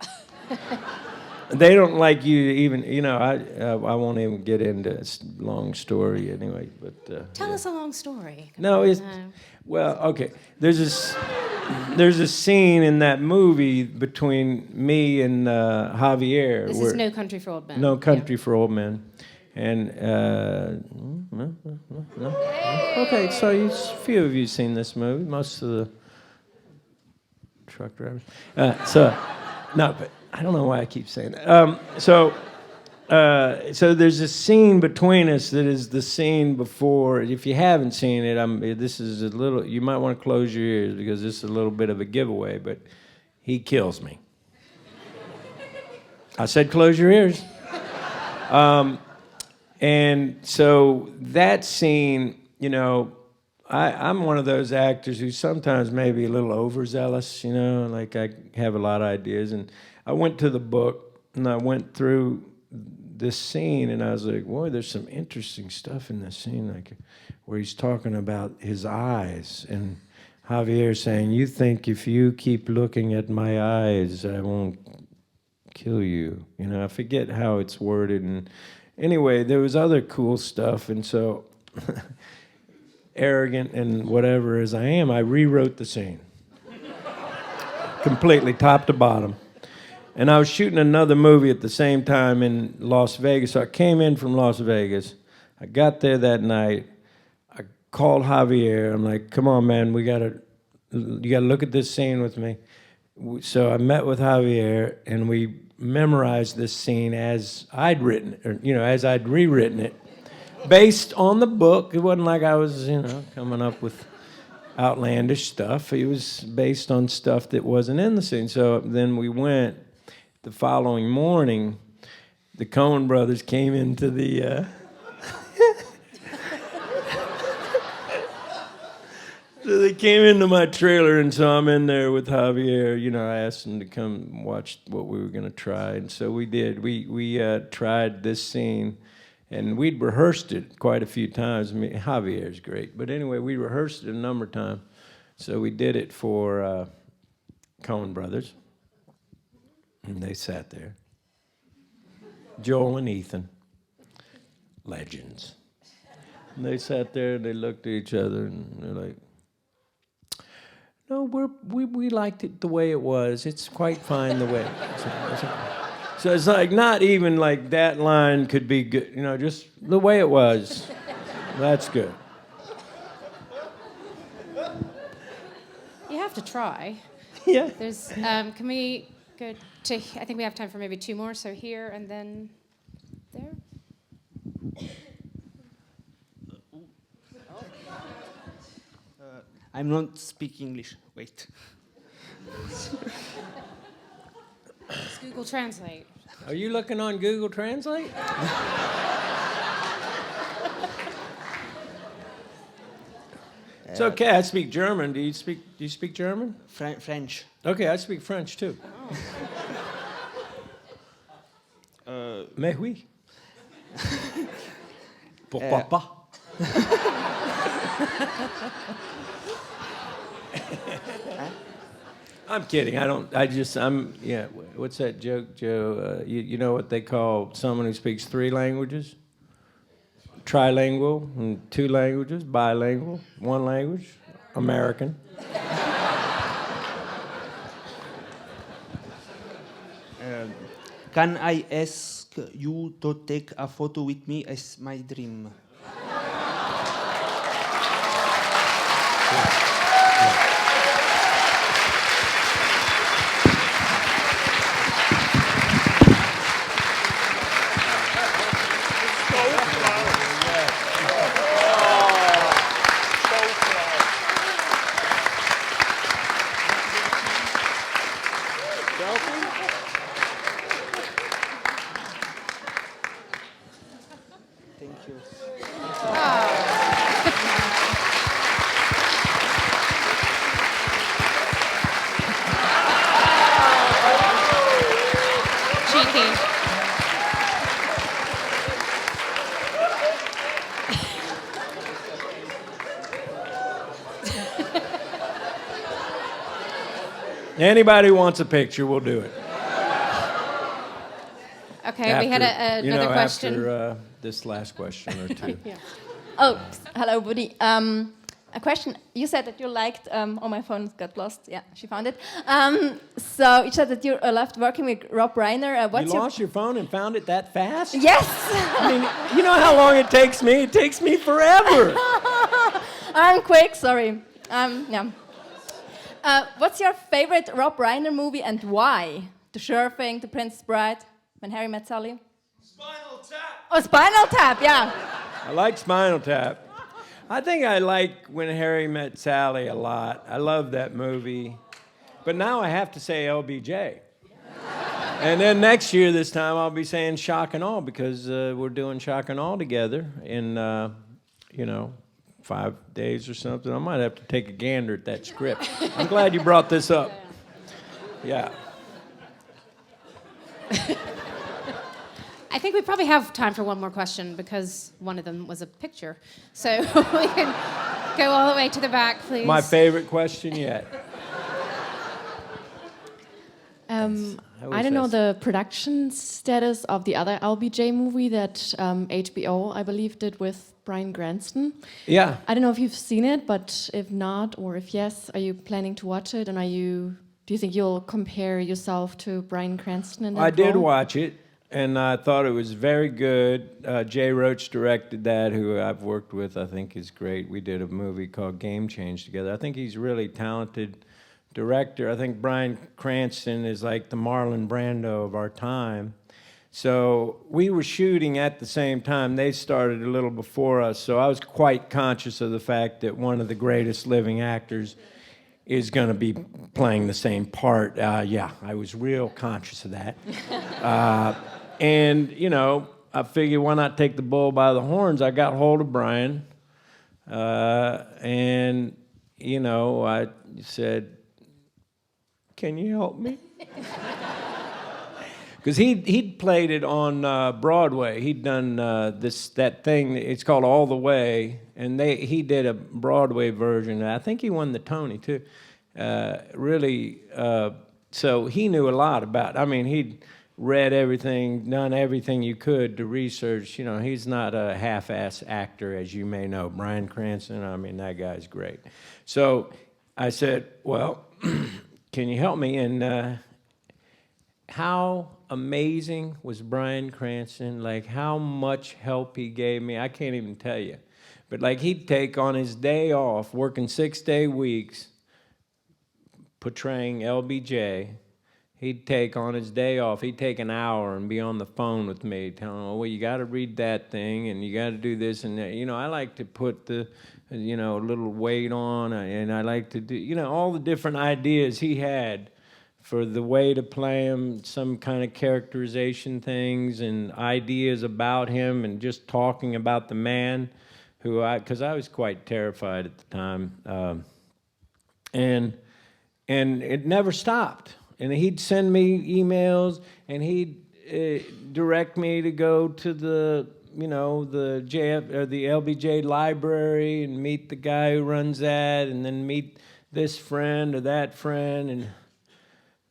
They don't like you even, I won't even get into a long story anyway, but... Tell us a long story. No, it's... Well, okay. There's a scene in that movie between me and Javier. This is No Country for Old Men. No Country for Old Men. And, no. Okay, so a few of you seen this movie, most of the truck drivers. No, but I don't know why I keep saying that. So there's a scene between us that is the scene before. If you haven't seen it, this is a little. You might want to close your ears because this is a little bit of a giveaway. But he kills me. I said close your ears. And so that scene, I'm one of those actors who sometimes maybe a little overzealous, like I have a lot of ideas. And I went to the book and I went through this scene and I was like, boy, there's some interesting stuff in this scene, like where he's talking about his eyes and Javier saying, you think if you keep looking at my eyes, I won't kill you. I forget how it's worded. And anyway, there was other cool stuff. And so arrogant and whatever as I am, I rewrote the scene completely, top to bottom. And I was shooting another movie at the same time in Las Vegas. So I came in from Las Vegas. I got there that night. I called Javier. I'm like, come on, man, you gotta look at this scene with me. So I met with Javier, and we memorized this scene as I'd written it, or, as I'd rewritten it, based on the book. It wasn't like I was, coming up with outlandish stuff. It was based on stuff that wasn't in the scene. So then we went. The following morning, the Coen brothers came into the... So they came into my trailer, and so I'm in there with Javier. I asked them to come watch what we were going to try, and so we did. We tried this scene, and we'd rehearsed it quite a few times. Javier's great, but anyway, we rehearsed it a number of times. So we did it for Coen brothers. And they sat there. Joel and Ethan, legends. And they sat there and they looked at each other and they're like, no, we liked it the way it was. It's quite fine the way. So it's like not even like that line could be good, just the way it was. That's good. You have to try. Yeah. There's, can we go to, I think we have time for maybe two more, so here and then there. I'm not speaking English. Wait. It's Google Translate. Are you looking on Google Translate? It's okay. I speak German. Do you speak German? French. Okay, I speak French too. Mais oui. Pourquoi pas? I'm kidding. Yeah. What's that joke, Joe? You know what they call someone who speaks 3 languages? Trilingual, and 2 languages, bilingual, 1 language, American. Can I ask you to take a photo with me as my dream? Anybody who wants a picture, we'll do it. Okay, we had another question. After this last question or two. Oh, hello, Woody. A question. You said that you liked. Oh, my phone got lost. Yeah, she found it. So you said that you loved working with Rob Reiner. You lost your phone and found it that fast? Yes. I mean, you know how long it takes me? It takes me forever. I'm quick. Sorry. Yeah. What's your favorite Rob Reiner movie and why? The Surfing, The Princess Bride, When Harry Met Sally. Spinal Tap. Oh, Spinal Tap. Yeah. I like Spinal Tap. I think I like When Harry Met Sally a lot. I love that movie. But now I have to say LBJ. And then next year, this time, I'll be saying Shock and Awe because we're doing Shock and Awe together in, 5 days or something. I might have to take a gander at that script. I'm glad you brought this up. Yeah. I think we probably have time for one more question because one of them was a picture. So we can go all the way to the back, please. My favorite question yet. I don't know the production status of the other LBJ movie that HBO, I believe, did with Bryan Cranston. Yeah. I don't know if you've seen it, but if not, or if yes, are you planning to watch it? And do you think you'll compare yourself to Bryan Cranston in that I did role? watch it, and I thought it was very good. Jay Roach directed that, who I've worked with, I think is great. We did a movie called Game Change together. I think he's a really talented director. I think Bryan Cranston is like the Marlon Brando of our time. So we were shooting at the same time. They started a little before us, so I was quite conscious of the fact that one of the greatest living actors is going to be playing the same part. Yeah, I was real conscious of that. And, I figured why not take the bull by the horns? I got hold of Bryan, and, I said, can you help me? Because he'd played it on Broadway. He'd done that thing. It's called All the Way, and he did a Broadway version. I think he won the Tony too. So he knew a lot about. I mean, he'd read everything, done everything you could to research. He's not a half-ass actor, as you may know. Bryan Cranston. I mean, that guy's great. So I said, well, can you help me? And how amazing was Bryan Cranston? Like, how much help he gave me, I can't even tell you. But, like, he'd take on his day off, working 6-day weeks, portraying LBJ. He'd take on his day off, he'd take an hour and be on the phone with me, telling him, well, you got to read that thing, and you got to do this and that. I like to put the, a little weight on, and I like to do, all the different ideas he had for the way to play him, some kind of characterization things and ideas about him, and just talking about the man because I was quite terrified at the time. And it never stopped. And he'd send me emails, and he'd direct me to go to the LBJ library and meet the guy who runs that, and then meet this friend or that friend, and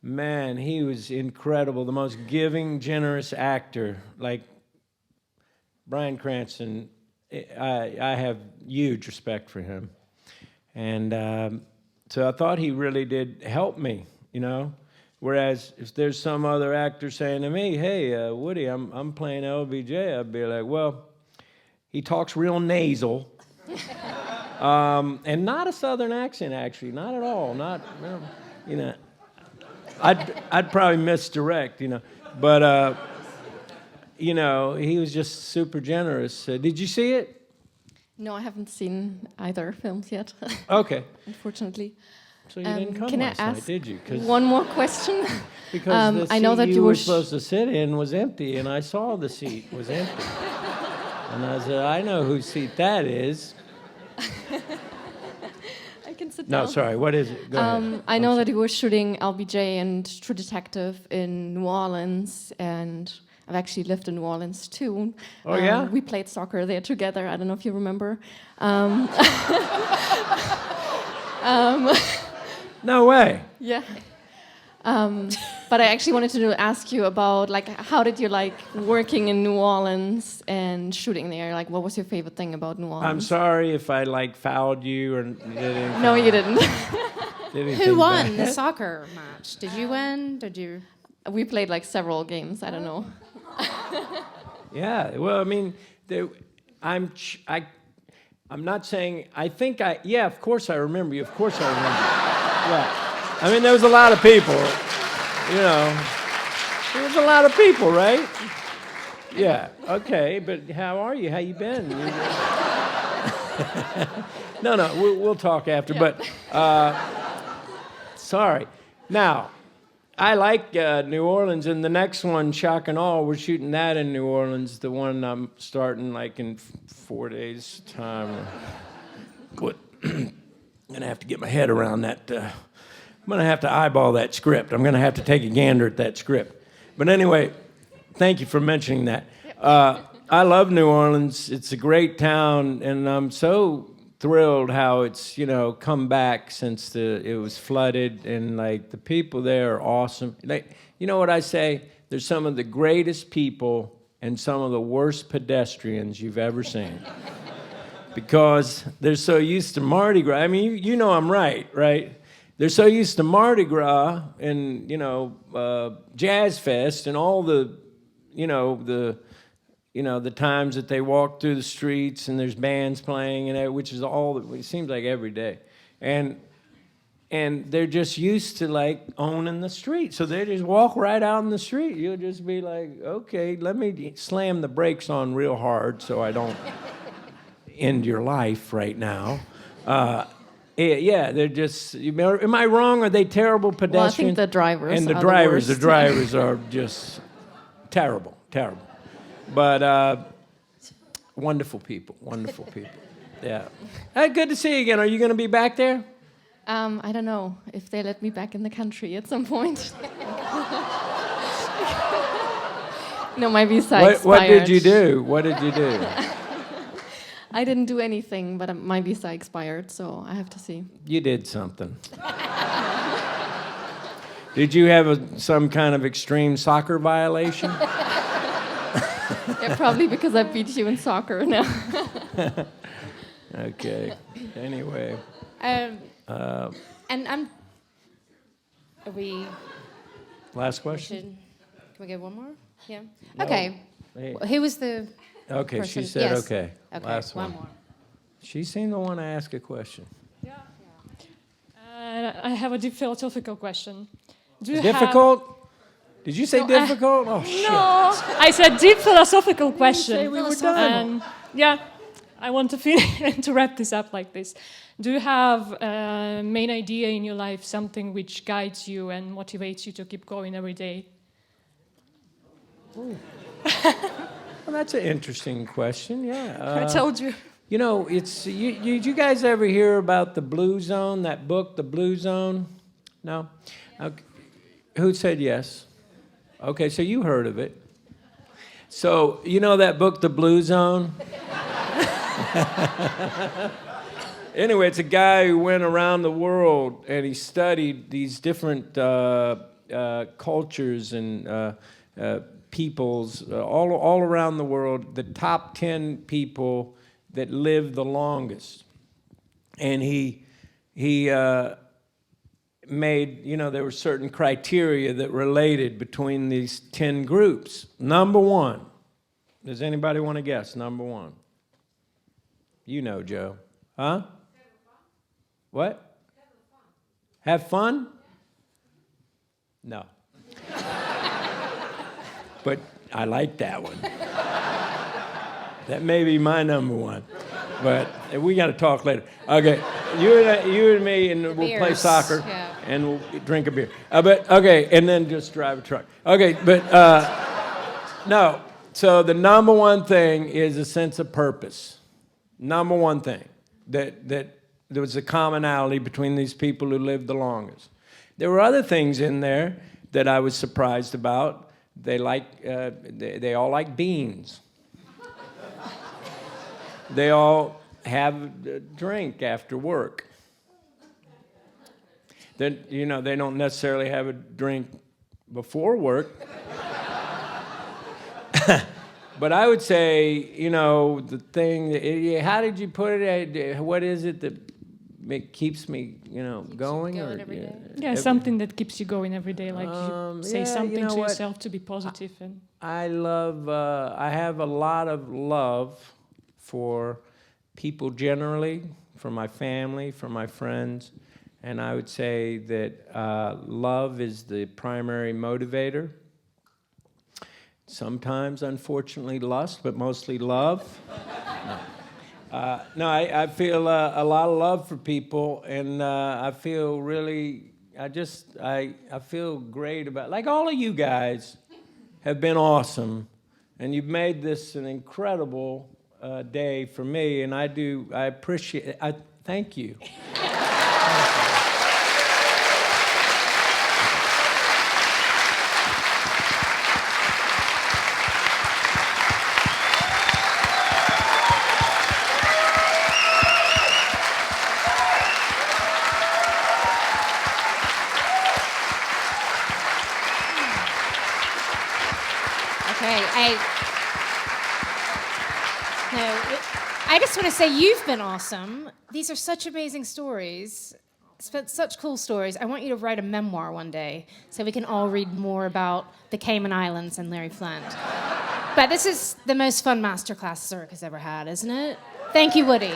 man, he was incredible. The most giving, generous actor. Like Bryan Cranston, I have huge respect for him. And so I thought he really did help me, Whereas if there's some other actor saying to me, hey, Woody, I'm playing LBJ, I'd be like, well, he talks real nasal. And not a Southern accent, actually, not at all. I'd probably misdirect, But, he was just super generous. Did you see it? No, I haven't seen either films yet. Okay. Unfortunately. So you didn't come can last I ask night, did you? one more question? Because the I know seat that you were were supposed to sit in was empty, and I saw the seat was empty. And I said, I know whose seat that is. I can sit No, down. sorry, what is it? Go ahead. I know that you were shooting LBJ and True Detective in New Orleans, and I've actually lived in New Orleans too. Oh, yeah? We played soccer there together. I don't know if you remember. No way. Yeah. But I actually wanted to ask you about, like, how did you like working in New Orleans and shooting there? Like, what was your favorite thing about New Orleans? I'm sorry if I like fouled you or did anything. No, you didn't. Did anything Who won bad. the soccer match? Did you win? Did you? We played like several games. I don't know. Yeah, well, I mean, I'm not saying, yeah, of course I remember you, of course I remember you. Yeah, I mean, there was a lot of people, you know, there was a lot of people, right? Yeah, okay, but how are you? How you been? No, we'll talk after, but, sorry. Now, I like New Orleans, and the next one, Shock and Awe, we're shooting that in New Orleans, the one I'm starting like in 4 days' time. Good. I'm gonna have to get my head around that. I'm gonna have to eyeball that script. I'm gonna have to take a gander at that script. But anyway, thank you for mentioning that. I love New Orleans. It's a great town, and I'm so thrilled how it's, you know, come back since it was flooded, and like the people there are awesome. Like, you know what I say? They're some of the greatest people and some of the worst pedestrians you've ever seen. Because they're so used to Mardi Gras. I mean, you know I'm right? They're so used to Mardi Gras and, you know, Jazz Fest and all the times that they walk through the streets and there's bands playing, and which is it seems like every day. And they're just used to like owning the street. So they just walk right out in the street. You'll just be like, okay, let me slam the brakes on real hard so I don't end your life right now. Yeah, they're just, am I wrong? Are they terrible pedestrians? Well, I think the drivers and the are drivers, the the drivers are just terrible. But wonderful people. Yeah. Hey, good to see you again. Are you going to be back there? I don't know if they let me back in the country at some point. No, my visa expired. What did you do? I didn't do anything, but my visa expired, so I have to see. You did something. Did you have some kind of extreme soccer violation? Yeah, probably because I beat you in soccer now. Okay. Anyway. And are we? Last question? Can we get one more? Yeah. No. Okay. Hey. Who was the? Okay, person? she said Yes. okay. Okay. Last one one. more. She seemed to want to ask a question. I have a deep philosophical question. Do you Difficult? Did you say No, difficult? Oh, shit. No, I said deep philosophical question. say we were done? Yeah, I want to to wrap this up like this. Do you have a main idea in your life, something which guides you and motivates you to keep going every day? Well, that's an interesting question. Yeah. I told you. You know, it's did you guys ever hear about the Blue Zone? That book, The Blue Zone? No. Okay. Who said yes? Okay, so you heard of it. So you know that book, The Blue Zone? Anyway, it's a guy who went around the world and he studied these different cultures and peoples all around the world, the top 10 people that lived the longest. And he made, you know, there were certain criteria that related between these 10 groups. Number one, does anybody want to guess? Number one. You know, Joe. Huh? What? Have fun? No. But I like that one. That may be my number one. But we got to talk later. Okay, you and me, and we'll play soccer, and we'll drink a beer. But okay, and then just drive a truck. Okay, but no. So the number one thing is a sense of purpose. Number one thing that there was a commonality between these people who lived the longest. There were other things in there that I was surprised about. They all like beans. They all have a drink after work. then, you know, they don't necessarily have a drink before work. But I would say, you know, the thing, how did you put it? What is it that keeps me, you know, going? Yeah, something that keeps you going every day, like you say something to yourself to be positive. I have a lot of love for people generally, for my family, for my friends, and I would say that love is the primary motivator. Sometimes, unfortunately, lust, but mostly love. No, I feel a lot of love for people, and I feel really, I feel great about, like all of you guys have been awesome, and you've made this an incredible day for me, and I appreciate it. Thank you. I just want to say you've been awesome. These are such amazing stories. Such cool stories. I want you to write a memoir one day so we can all read more about the Cayman Islands and Larry Flynt. But this is the most fun masterclass Zurich has ever had, isn't it? Thank you, Woody.